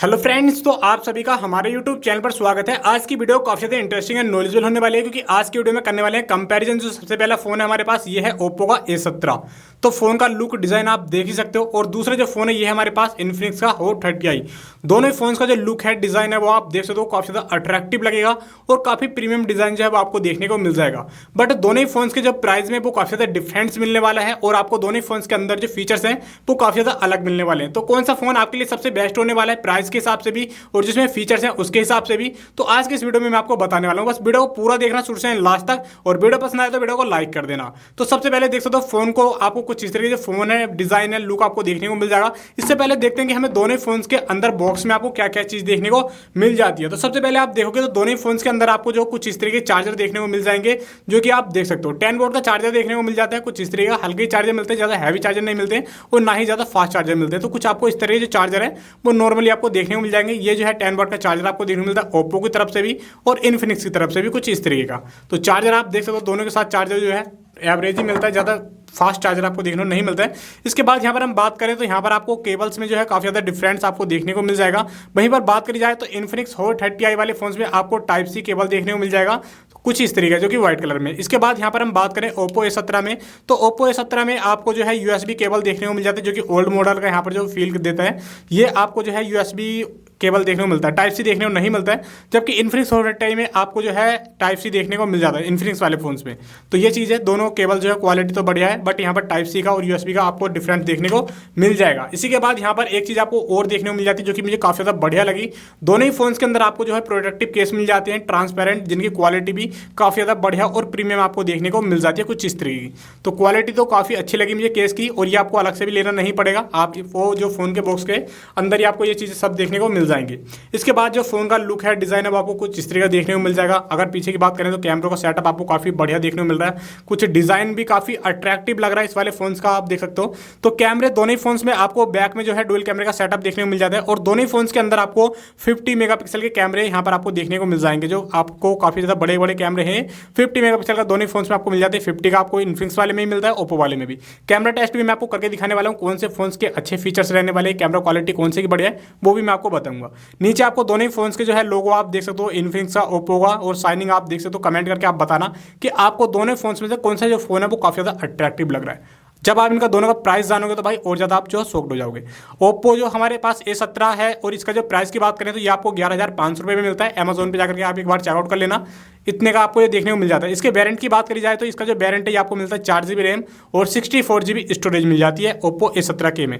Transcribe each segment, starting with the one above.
Hello friends, तो आप सभी का हमारे यूट्यूब चैनल पर स्वागत है। आज की वीडियो काफी ज़्यादा इंटरेस्टिंग एंड नॉलेजेबल होने वाली है, क्योंकि आज की वीडियो में करने वाले हैं कंपैरिजन। जो सबसे पहला फोन है हमारे पास ये है ओप्पो का A17। तो फोन का लुक डिजाइन आप देख ही सकते हो। और दूसरा जो फोन है ये है हमारे पास इन्फिनिक्स का Hot 30i। दोनों ही फोन्स का जो लुक है, डिजाइन है, वो आप देख सकते हो काफी ज़्यादा अट्रैक्टिव लगेगा और काफी प्रीमियम डिजाइन जो है वो आपको देखने को मिल जाएगा। बट दोनों ही फोन्स के जो प्राइस में वो काफी ज़्यादा डिफरेंस मिलने वाला है और आपको दोनों ही फोन्स के अंदर जो फीचर्स हैं वो काफी ज़्यादा अलग मिलने वाले हैं। तो कौन सा फोन आपके लिए सबसे बेस्ट होने वाला है प्राइस के हिसाब से भी और जिसमें फीचर्स हैं उसके हिसाब से भी, तो आज के इस वीडियो में मैं आपको बताने वाला हूं। बस वीडियो को पूरा देखना शुरू से लास्ट तक, और वीडियो पसंद आए तो वीडियो को लाइक कर देना। तो सबसे पहले देख सकते हो फोन को, आपको कुछ इस तरीके से फोन है, डिजाइन है, लुक आपको देखने को मिल जाएगा। इससे पहले देखते हैं कि हमें दोनों फोन्स के अंदर बॉक्स में आपको क्या क्या चीज देखने को मिल जाती है। तो सबसे पहले आप देखोगे तो दोनों फोन्स के अंदर आपको जो कुछ इस तरीके के चार्जर देखने को मिल जाएंगे, जो कि आप देख सकते हो 10 वोल्ट का चार्जर देखने को मिल जाता है। कुछ इस तरीके का हल्के चार्जर मिलते हैं, ज्यादा हैवी चार्जर नहीं मिलते और ना ही ज्यादा फास्ट चार्जर मिलते हैं। तो कुछ आपको इस तरह के जो चार्जर है वो नॉर्मली आपको देखने को मिल जाएंगे। ये जो है 10 वोल्ट का चार्जर आपको देखने को मिलता है ओप्पो की तरफ से भी और इन्फिनिक्स की तरफ से भी कुछ इस तरीके का। तो चार्जर आप देख सकते हो दोनों के साथ चार्जर जो है एवरेज ही मिलता है, ज़्यादा फास्ट चार्जर आपको देखने को नहीं मिलता है। इसके बाद यहाँ पर हम बात करें तो यहाँ पर आपको केबल्स में जो है काफ़ी ज़्यादा डिफरेंस आपको देखने को मिल जाएगा। वहीं पर बात करी जाए तो इन्फिनिक्स Hot 30i वाले फोन्स में आपको टाइप सी केबल देखने को मिल जाएगा, कुछ इस तरीके जो कि व्हाइट कलर में। इसके बाद यहाँ पर हम बात करें ओप्पो A17 में, तो ओप्पो A17 में आपको जो है USB केबल देखने को मिल जाता है, जो कि ओल्ड मॉडल का यहाँ पर जो फील देता है। ये आपको जो है USB केबल देखने को मिलता है, टाइप सी देखने को नहीं मिलता है। जबकि इन्फिनिक्स Hot 30i में आपको जो है टाइप सी देखने को मिल जाता है इन्फिनिक्स वाले फोन्स में। तो ये चीज़ है, दोनों केबल जो है क्वालिटी तो बढ़िया है, बट यहाँ पर टाइप सी का और USB का आपको डिफरेंस देखने को मिल जाएगा। इसी के बाद यहाँ पर एक चीज़ आपको और देखने को मिल जाती है जो कि मुझे काफ़ी ज़्यादा बढ़िया लगी। दोनों ही फोन्स के अंदर आपको जो है प्रोटेक्टिव केस मिल जाते हैं ट्रांसपेरेंट, जिनकी क्वालिटी भी काफ़ी ज़्यादा बढ़िया और प्रीमियम आपको देखने को मिल जाती है कुछ इस तरीके की। तो क्वालिटी तो काफ़ी अच्छी लगी मुझे केस की, और ये आपको अलग से भी लेना नहीं पड़ेगा। आप वो जो फ़ोन के बॉक्स के अंदर ही आपको ये चीज़ें सब देखने को मिल जाएंगी। इसके बाद जो फोन का लुक है, डिजाइन है, वो आपको कुछ इस तरह का देखने को मिल जाएगा। अगर पीछे की बात करें तो कैमरा का सेटअप आपको काफी बढ़िया देखने को मिल रहा है, कुछ डिजाइन भी काफी अट्रैक्टिव लग रहा है इस वाले फोन्स का, आप देख सकते हो। तो कैमरे दोनों ही फोन्स में आपको बैक में जो है डुअल कैमरे का सेटअप देखने को मिल जाता है, और दोनों ही फोन्स के अंदर आपको 50 मेगापिक्सल के कैमरे यहाँ पर आपको देखने को मिल जाएंगे, जो आपको काफी ज्यादा बड़े बड़े कैमरे हैं। 50 मेगापिक्सल का दोनों ही फोन्स में आपको मिल जाते हैं। 50 का आपको इन्फिनिक्स वाले में ही मिलता है, ओप्पो वाले में भी। कैमरा टेस्ट भी मैं आपको करके दिखाने वाला हूँ, कौन से फोन्स के अच्छे फीचर्स रहने वाले, कैमरा क्वालिटी कौन से की बढ़िया है वो भी मैं आपको बताऊंगा। नीचे आपको दोनों ही फोन्स के जो है लोगो आप देख सकते हो इन्फिनिक्स का, ओप्पो का, और साइनिंग आप देख सकते हो। कमेंट करके आप बताना कि आपको दोनों फोन्स में से कौन सा जो फोन है वो काफी ज्यादा अट्रैक्टिव लग रहा है। जब आप इनका दोनों का प्राइस जानोगे तो भाई और ज़्यादा आप जो शॉक्ड हो जाओगे। ओप्पो जो हमारे पास A17 है, और इसका जो प्राइस की बात करें तो ये आपको 11,500 रुपये में मिलता है। अमेजोन पे जाकर के आप एक बार चेकआउट कर लेना, इतने का आपको ये देखने को मिल जाता है। इसके वेरिएंट की बात करी जाए तो इसका जो वेरिएंट है ये आपको मिलता है 4 GB रैम और 64 GB स्टोरेज मिल जाती है ओप्पो A17 में।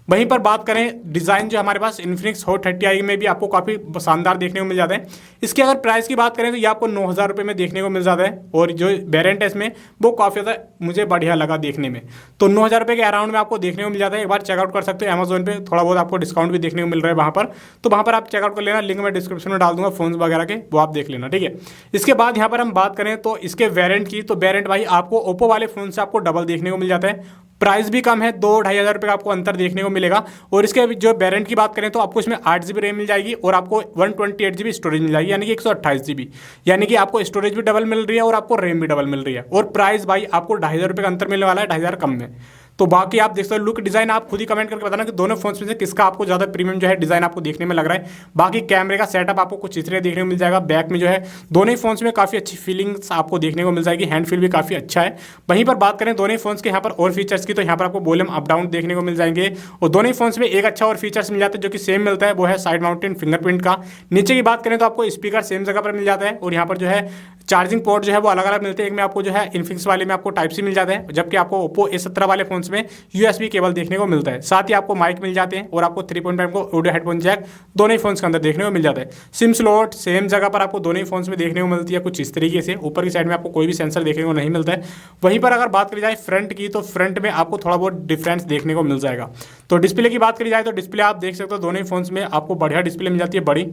वहीं पर बात करें डिज़ाइन, जो हमारे पास इन्फिनिक्स Hot 30i में भी आपको काफ़ी शानदार देखने को मिल जाता है। इसके अगर प्राइस की बात करें तो ये आपको 9,000 रुपये में देखने को मिल जाता है, और जो वेरिएंट है इसमें वो काफ़ी ज़्यादा मुझे बढ़िया लगा देखने में। तो 9,000 रुपये के अराउंड में आपको देखने को मिल जाता है। एक बार चेकआउट कर सकते हो अमेजोन पे, थोड़ा बहुत आपको डिस्काउंट भी देखने को मिल रहा है वहाँ पर, तो वहाँ पर आप चेकआउट कर लेना। लिंक मैं डिस्क्रिप्शन में डाल दूंगा फोन वगैरह के, वो आप देख लेना, ठीक है। इसके बाद यहाँ पर हम बात करें तो इसके वेरिएंट की, तो वेरिएंट भाई आपको ओप्पो वाले फोन से आपको डबल देखने को मिल जाता है। प्राइस भी कम है, 2-2.5 हज़ार रुपये का आपको अंतर देखने को मिलेगा। और इसके जो वेरिएंट की बात करें तो आपको इसमें 8 GB रैम मिल जाएगी और आपको 128 GB स्टोरेज मिल जाएगी, यानी कि 128 GB, यानी कि आपको स्टोरेज भी डबल मिल रही है और आपको रैम भी डबल मिल रही है। और प्राइस भाई आपको 2.5 हज़ार रुपये का अंतर मिलने वाला है, 2.5 हज़ार कम में। तो बाकी आप देख सकते हो लुक डिजाइन आप खुद ही कमेंट करके बताना कि दोनों फोन्स में से किसका आपको ज़्यादा प्रीमियम जो है डिजाइन आपको देखने में लग रहा है। बाकी कैमरे का सेटअप आपको कुछ इस तरह देखने को मिल जाएगा। बैक में जो है दोनों ही फोन्स में काफ़ी अच्छी फीलिंग्स आपको देखने को मिल जाएगी, हैंड फील भी काफ़ी अच्छा है। वहीं पर बात करें दोनों ही फोन्स के यहाँ पर और फीचर्स की, तो यहाँ पर आपको वॉल्यूम अप डाउन देखने को मिल जाएंगे। और दोनों ही फोन्स में एक अच्छा और फीचर्स मिल जाता है जो कि सेम मिलता है, वो है साइड माउंटेड फिंगरप्रिंट का। नीचे की बात करें तो आपको स्पीकर सेम जगह पर मिल जाता है, और यहाँ पर जो है चार्जिंग पोर्ट जो है वो अलग अलग मिलते हैं। एक में आपको जो है इन्फिनिक्स वाले में आपको टाइप सी मिल जाता है, जबकि आपको ओप्पो A17 वाले फोन्स में USB केबल देखने को मिलता है। साथ ही आपको माइक मिल जाते हैं, और आपको 3.5 को ऑडियो हेडफोन जैक दोनों ही फोन्स के अंदर देखने को मिल जाता है। सिम स्लॉट सेम जगह पर आपको दोनों ही फोन्स में देखने को मिलती है कुछ इस तरीके से। ऊपर की साइड में आपको कोई भी सेंसर देखने को नहीं मिलता है। वहीं पर अगर बात करी जाए फ्रंट की, तो फ्रंट में आपको थोड़ा बहुत डिफरेंस देखने को मिल जाएगा। तो डिस्प्ले की बात करी जाए तो डिस्प्ले आप देख सकते हो दोनों ही फोन्स में आपको बढ़िया डिस्प्ले मिल जाती है, बड़ी।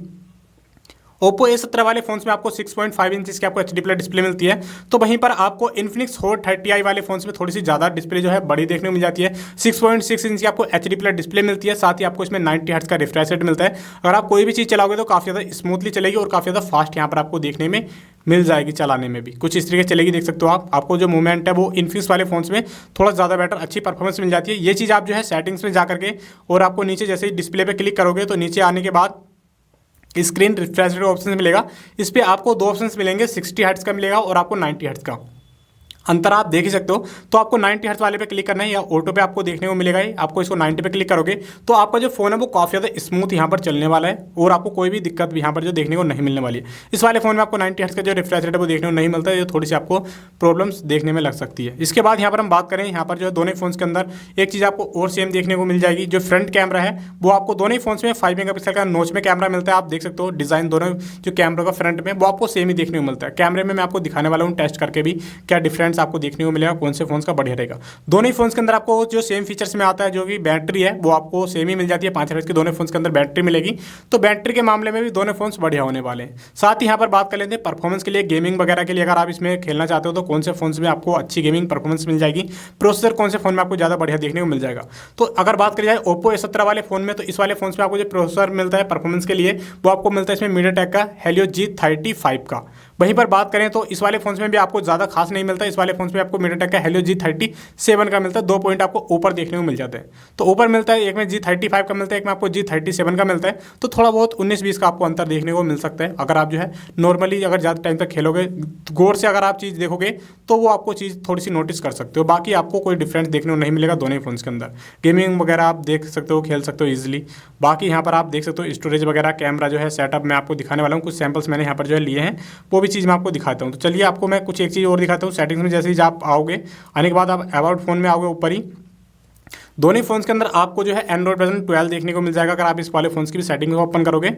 ओप्पो A17 वाले फोन्स में आपको 6.5 इंच की आपको HD प्लस डिस्प्ले मिलती है। तो वहीं पर आपको इन्फिनिक्स हॉट 30i वाले फोन्स में थोड़ी सी ज़्यादा डिस्प्ले जो है बड़ी देखने को मिल जाती है। 6.6 इंच की आपको HD प्लस डिस्प्ले मिलती है, साथ ही आपको इसमें 90 हर्ट्ज का रिफ्रेश रेट मिलता है। अगर आप कोई भी चीज़ चलाओगे तो काफ़ी ज़्यादा स्मूथली चलेगी और काफ़ी ज़्यादा फास्ट यहाँ पर आपको देखने में मिल जाएगी, चलाने में भी कुछ इस तरीके से चलेगी। देख सकते हो आपको जो मूवमेंट है वो इन्फिनिक्स वाले फोन्स में थोड़ा ज़्यादा बेटर अच्छी परफॉर्मेंस मिल जाती है। ये चीज़ आप जो है सेटिंग्स में जा करके और आपको नीचे जैसे ही डिस्प्ले पे क्लिक करोगे तो नीचे आने के बाद स्क्रीन रिफ्रेश रेट ऑप्शन मिलेगा। इस पे आपको दो ऑप्शंस मिलेंगे, 60 हर्ट्ज का मिलेगा और आपको 90 हर्ट्ज का। अंतर आप देख ही सकते हो। तो आपको 90 हर्ट्ज वाले पे क्लिक करना है या ऑटो पे आपको देखने को मिलेगा ही। आपको इसको 90 पे क्लिक करोगे तो आपका जो फोन है वो काफ़ी ज़्यादा स्मूथ यहाँ पर चलने वाला है और आपको कोई भी दिक्कत यहाँ पर जो देखने को नहीं मिलने वाली है। इस वाले फोन में आपको 90 हर्ट्ज का जो रिफ्रेश रेट है वो देखने को नहीं मिलता है, जो थोड़ी सी आपको प्रॉब्लम्स देखने में लग सकती है। इसके बाद यहाँ पर हम बात करें, यहाँ पर जो दोनों फोन्स के अंदर एक चीज़ आपको और सेम देखने को मिल जाएगी। जो फ्रंट कैमरा है वो आपको दोनों ही फोन्स में 5 मेगापिक्सल का नोच में कैमरा मिलता है। आप देख सकते हो डिज़ाइन दोनों जो कैमरा का फ्रंट में वो आपको सेम ही देखने को मिलता है। कैमरे में मैं आपको दिखाने वाला हूँ टेस्ट करके भी क्या डिफरेंस आपको देखने को मिलेगा, कौन से फोन्स का बढ़िया रहेगा। दोनों ही फोन्स के अंदर आपको जो सेम फीचर्स में आता है, जो कि बैटरी है वो आपको सेम ही मिल जाती है। 5 हर्ट्ज की दोनों फोन्स के अंदर बैटरी मिलेगी, तो बैटरी के मामले में भी दोनों फोन्स बढ़िया होने वाले हैं। साथ ही यहाँ पर बात कर लेते हैं परफॉर्मेंस के लिए, गेमिंग वगैरह के लिए अगर आप इसमें खेलना चाहते हो तो कौन से फोन्स में आपको अच्छी गेमिंग परफॉर्मेंस मिल जाएगी, प्रोसेसर कौन से फोन में आपको ज़्यादा बढ़िया देखने को मिल जाएगा। तो अगर बात करी जाए ओप्पो A17 वाले फोन में, तो इस वाले फोन्स में आपको जो प्रोसेसर मिलता है परफॉर्मेंस के लिए वो आपको मिलता है इसमें मीडियाटेक का हेलियो G35 का। वहीं पर बात करें तो इस वाले फोन्स में भी आपको ज़्यादा खास नहीं मिलता। इस वाले फोन्स में आपको मीडियाटेक का हेलियो G37 का मिलता है। 2 पॉइंट आपको ऊपर देखने को मिल जाते हैं। तो ऊपर मिलता है, एक में G35 का मिलता है, एक में आपको G37 का मिलता है। तो थोड़ा बहुत 19-20 का आपको अंतर देखने को मिल सकता है। अगर आप जो है नॉर्मली अगर ज़्यादा टाइम तक खेलोगे, गौर से अगर आप चीज़ देखोगे तो वो आपको चीज़ थोड़ी सी नोटिस कर सकते हो। बाकी आपको कोई डिफरेंस देखने को नहीं मिलेगा दोनों ही फोन्स के अंदर। गेमिंग वगैरह आप देख सकते हो, खेल सकते हो ईजिली। बाकी यहाँ पर आप देख सकते हो स्टोरेज वगैरह, कैमरा जो है सेटअप मैं आपको दिखाने वाला हूँ। कुछ सैम्पल्स मैंने यहाँ पर जो है लिए हैं, वो भी चीज़ मैं आपको दिखाता हूँ। तो चलिए आपको मैं कुछ एक चीज़ और दिखाता हूँ। सेटिंग्स में जैसे ही आप आओगे, आने के बाद आप अबाउट फोन में आओगे, ऊपर ही दोनों फोन्स के अंदर आपको जो है एंड्रॉइड वर्जन 12 देखने को मिल जाएगा। अगर आप इस वाले फोन्स की भी सेटिंग को ओपन करोगे,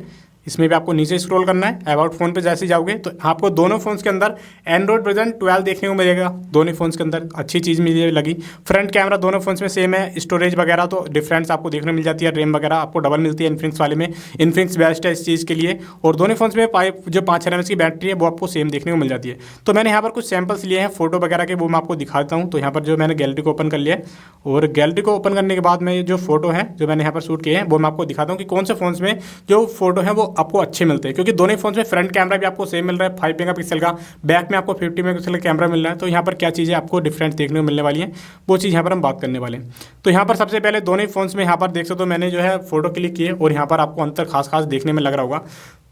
इसमें भी आपको नीचे स्क्रॉल करना है। अबाउट फोन पे जैसे ही जाओगे तो आपको दोनों फोन्स के अंदर एंड्रॉइड वर्जन 12 देखने को मिलेगा। दोनों फोन्स के अंदर अच्छी चीज़ मुझे लगी। फ्रंट कैमरा दोनों फोन्स में सेम है। स्टोरेज वगैरह तो डिफरेंस आपको देखने को मिल जाती है। रैम वगैरह आपको डबल मिलती है इन्फिनिक्स वाले में। इन्फिनिक्स बेस्ट है इस चीज़ के लिए। और दोनों फोन्स में जो 5 mAh की बैटरी है वो आपको सेम देखने को मिल जाती है। तो मैंने यहाँ पर कुछ सैम्पल्स लिए हैं फोटो वगैरह के, वो मैं आपको दिखाता हूँ। तो यहाँ पर जो मैंने गैलरी को ओपन कर लिया है और गैलरी को ओपन करने के बाद मैं जो फोटो है जो मैंने यहाँ पर शूट किए हैं वो मैं आपको दिखाता हूँ कि कौन से फोन्स में जो फोटो है वो आपको अच्छे मिलते हैं। क्योंकि दोनों फोन्स में फ्रंट कैमरा भी आपको सेम मिल रहा है 5 मेगापिक्सल का, बैक में आपको 50 मेगापिक्सल का कैमरा मिल रहा है। तो यहाँ पर क्या चीज़ें आपको डिफरेंस देखने को मिलने वाली है, वो चीज़ यहाँ पर हम बात करने वाले हैं। तो यहाँ पर सबसे पहले दोनों ही फोन्स में यहाँ पर देख सकते हो मैंने जो है फोटो क्लिक किए और यहाँ पर आपको अंतर खास देखने में लग रहा होगा।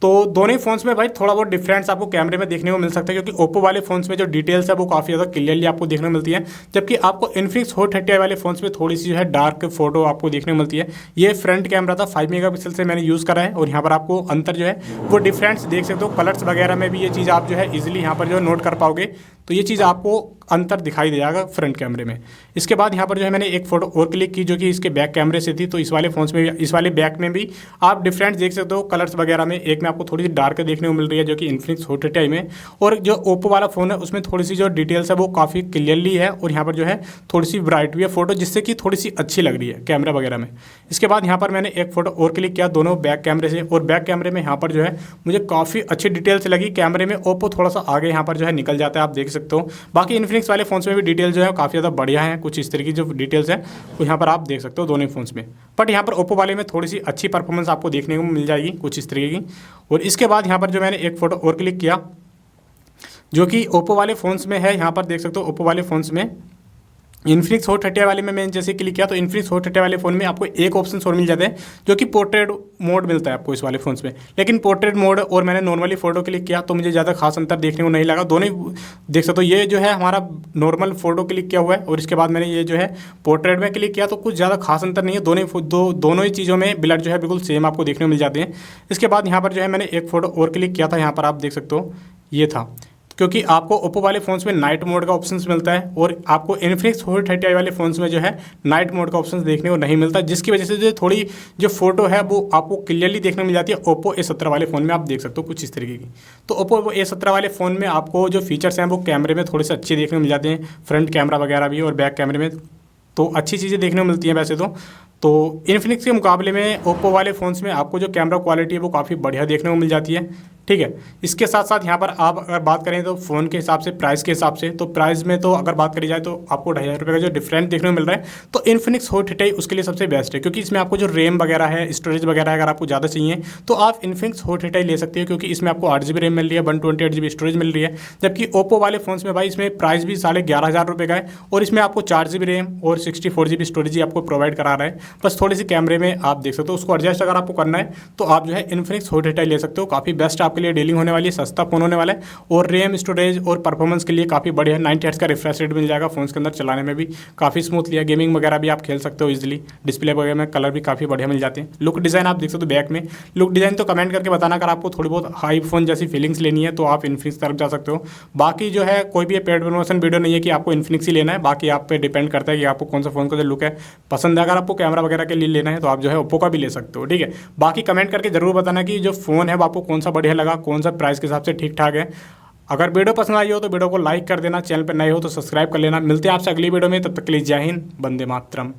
तो दोनों ही फोन्स में भाई थोड़ा बहुत डिफरेंस आपको कैमरे में देखने को मिल सकता है, क्योंकि ओप्पो वाले फोन्स में जो डिटेल्स है वो काफ़ी ज़्यादा क्लियरली आपको देखने को मिलती है, जबकि आपको इन्फिनिक्स हॉट 30i वाले फोन्स में थोड़ी सी जो है डार्क फोटो आपको देखने को मिलती है। ये फ्रंट कैमरा था 5 मेगापिक्सल से मैंने यूज़ करा है और यहाँ पर आपको अंतर जो है वो डिफरेंस देख सकते हो। कलर्स वगैरह में भी ये चीज़ आप जो है ईजिली यहाँ पर जो नोट कर पाओगे। तो ये चीज़ आपको अंतर दिखाई दे जाएगा फ्रंट कैमरे में। इसके बाद यहाँ पर जो है मैंने एक फ़ोटो और क्लिक की जो कि इसके बैक कैमरे से थी। तो इस वाले फोन्स में भी, इस वाले बैक में भी आप डिफरेंस देख सकते हो कलर्स वगैरह में। एक में आपको थोड़ी सी डार्क देखने को मिल रही है जो कि इन्फिनिक्स हॉट 30i में, और जो ओप्पो वाला फ़ोन है उसमें थोड़ी सी जो डिटेल्स है वो काफ़ी क्लियरली है और यहाँ पर जो है थोड़ी सी ब्राइट भी है फोटो, जिससे कि थोड़ी सी अच्छी लग रही है कैमरा वगैरह में। इसके बाद यहाँ पर मैंने एक फ़ोटो और क्लिक किया दोनों बैक कैमरे से, और बैक कैमरे में यहाँ पर जो है मुझे काफ़ी अच्छी डिटेल्स लगी। कैमरे में ओप्पो थोड़ा सा आगे यहाँ पर जो है निकल जाता है, आप देख सकते हो। बाकी इन्फिनिक्स वाले फोन्स में भी डिटेल्स जो है काफ़ी ज़्यादा बढ़िया है। कुछ इस तरह की जो डिटेल्स है वो यहाँ पर आप देख सकते हो दोनों फोन्स में। बट यहाँ पर ओप्पो वाले में थोड़ी सी अच्छी परफॉर्मेंस आपको देखने को मिल जाएगी कुछ इस तरीके की। और इसके बाद यहाँ पर जो मैंने एक फ़ोटो और क्लिक किया जो कि ओप्पो वाले फ़ोन्स में है। यहाँ पर देख सकते हो ओप्पो वाले फ़ोन्स में इन्फिनिक्स हॉट 30i वाले में मैंने जैसे क्लिक किया तो इन्फिनिक्स हॉट 30i वाले फ़ोन में आपको एक ऑप्शन और मिल जाता है जो कि पोर्ट्रेट मोड मिलता है आपको इस वाले फ़ोन्स में। लेकिन पोर्ट्रेट मोड और मैंने नॉर्मली फ़ोटो क्लिक किया तो मुझे ज़्यादा खास अंतर देखने को नहीं लगा। दोनों ही देख सकते हो, ये जो है हमारा नॉर्मल फ़ोटो क्लिक किया हुआ है और इसके बाद मैंने ये जो है पोर्ट्रेट में क्लिक किया तो कुछ ज़्यादा खास अंतर नहीं है। दोनों ही चीज़ों में ब्लर जो है बिल्कुल सेम आपको देखने को मिल जाते हैं। इसके बाद यहाँ पर जो है मैंने एक फ़ोटो और क्लिक किया था, यहाँ पर आप देख सकते हो ये था, क्योंकि आपको ओप्पो वाले फ़ोन्स में नाइट मोड का ऑप्शन मिलता है और आपको इन्फिनिक्स हॉट 30i वाले फ़ोन्स में जो है नाइट मोड का ऑप्शन देखने को नहीं मिलता, जिसकी वजह से जो थोड़ी जो फोटो है वो आपको क्लियरली देखने को मिल जाती है ओप्पो A17 वाले फ़ोन में। आप देख सकते हो कुछ इस तरीके की। तो ओप्पो A17 वाले फ़ोन में आपको जो फीचर्स हैं वो कैमरे में थोड़े से अच्छे देखने को मिल जाते हैं, फ्रंट कैमरा वगैरह भी और बैक कैमरे में तो अच्छी चीज़ें देखने को मिलती हैं वैसे तो इन्फिनिक्स के मुकाबले में ओप्पो वाले फ़ोन्स में आपको जो कैमरा क्वालिटी है वो काफ़ी बढ़िया देखने को मिल जाती है। ठीक है। इसके साथ साथ यहाँ पर आप अगर बात करें तो फ़ोन के हिसाब से, प्राइस के हिसाब से, तो प्राइस में तो अगर बात करी जाए तो आपको 2,500 का जो डिफरेंट देखने को मिल रहा है, तो इन्फिनिक्स हॉट 8i उसके लिए सबसे बेस्ट है, क्योंकि इसमें आपको जो रैम वगैरह है, स्टोरेज वगैरह है, अगर आपको ज़्यादा चाहिए तो आप इन्फिनिक्स हॉट 8i ले सकते हो, क्योंकि इसमें आपको 8 GB रैम मिल रही है, 128 GB स्टोरेज मिल रही है। जबकि ओप्पो वाले फोन्स में भाई इसमें प्राइस भी 11,500 रुपये का है, और इसमें आपको 4 GB रैम और 64 GB स्टोरेज ही आपको प्रोवाइड करा रहा है। बस थोड़ी सी कैमरे में आप देख सकते हो, उसको एडजस्ट अगर आपको करना है तो आप जो है इन्फिनिक्स हॉट 8i ले सकते हो। काफ़ी बेस्ट आपके लिए डीलिंग होने वाली है, सस्ता फोन होने वाला है, और रैम, स्टोरेज और परफॉर्मेंस के लिए काफ़ी बढ़िया है। 90 हर्ट्ज का रिफ्रेश रेट मिल जाएगा, फोन के अंदर चलाने में भी काफ़ी स्मूथली है। गेमिंग वगैरह भी आप खेल सकते हो इजीली। डिस्प्ले वगैरह में कलर भी काफ़ी बढ़िया मिल जाते हैं। लुक डिज़ाइन आप देख सकते हो बैक में। लुक डिज़ाइन तो कमेंट करके बताना, अगर आपको थोड़ी बहुत हाई फोन जैसी फीलिंग्स लेनी है तो आप इन्फिनिक्स तरफ जा सकते हो। बाकी जो है कोई भी पेड प्रमोशन वीडियो नहीं है कि आपको इन्फिनिक्स ही लेना है, बाकी आप पे डिपेंड करता है कि आपको कौन सा फोन का जो लुक है पसंद है। अगर आपको कैमरा वगैरह के लिए लेना है तो आप जो है ओप्पो का भी ले सकते हो, ठीक है। बाकी कमेंट करके जरूर बताना कि जो फ़ोन है वो आपको कौन सा बढ़िया लगा, कौन सा प्राइस के हिसाब से ठीक ठाक है। अगर वीडियो पसंद आई हो तो वीडियो को लाइक कर देना, चैनल पर नए हो तो सब्सक्राइब कर लेना। मिलते हैं आपसे अगली वीडियो में, तब तक के लिए जय हिंद, वंदे मातरम।